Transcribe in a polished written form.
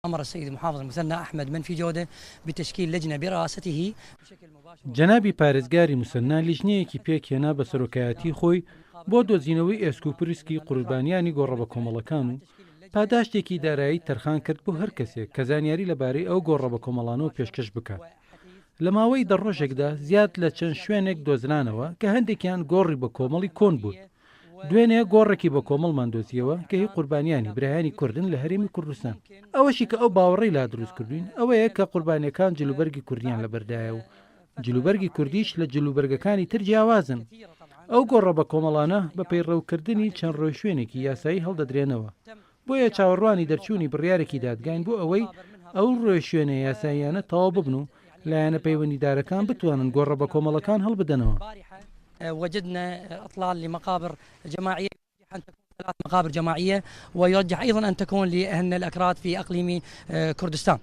أمر السيد محافظ المثنى أحمد منفي جودة بتشكيل لجنة برئاسته بشكل مباشر. جەنابی پارێزگاری موسەنا لیژنەیەکی پێکهێنا بە سەرۆکایەتی خۆی بۆ دۆزینەوەی ئێسک و پرسکی قوربانیانی گۆڕەبە کۆمەڵەکان و پاداشتێکی دارایی تەرخان کرد بۆ هەر کەسێک کە زانیاری لەبارەی ئەو گۆڕەبە کۆمەڵانەوە پێشکەش بکات. لە ماوەی دەڕۆژێکدا زیاد لە چەند شوێنێک دۆزرانەوە کە هەندێکیان گۆڕی بە کۆمەڵی کۆن بوون. دوێنێ گۆڕێکی بە کۆمەڵمان دۆزیەوە کە هی قوربانیانی برایانی کوردن لە هەرێمی کوردستان. ئەوەشی کە ئەو باوەڕی لا دروست کردوین ئەوەیە کە قوربانیەکان جلوبەرگی کوردیان لەبەردایە و جلوبەرگی کوردیش لە جلوبەرگەکانی تر جیاوازن. ئەو گۆڕە بە کۆمەڵانە بە پەیڕەوکردنی چەند ڕۆی شوێنێکی یاسایی هەڵدەدرێنەوە. بۆیە چاوەڕوانی دەرچوونی بڕیارێکی دادگاین بۆ ئەوەی ئەو ڕۆی شوێنە یاساییانە تەواو ببن و لایەنە پەیوەندیدارەکان بتوانن گۆڕە بە کۆمەڵەکان هەڵبدەنەوە. وجدنا إطلال لمقابر جماعية أن تكون 3 مقابر جماعية، ويرجح أيضا أن تكون لأهلنا الأكراد في أقليم كردستان.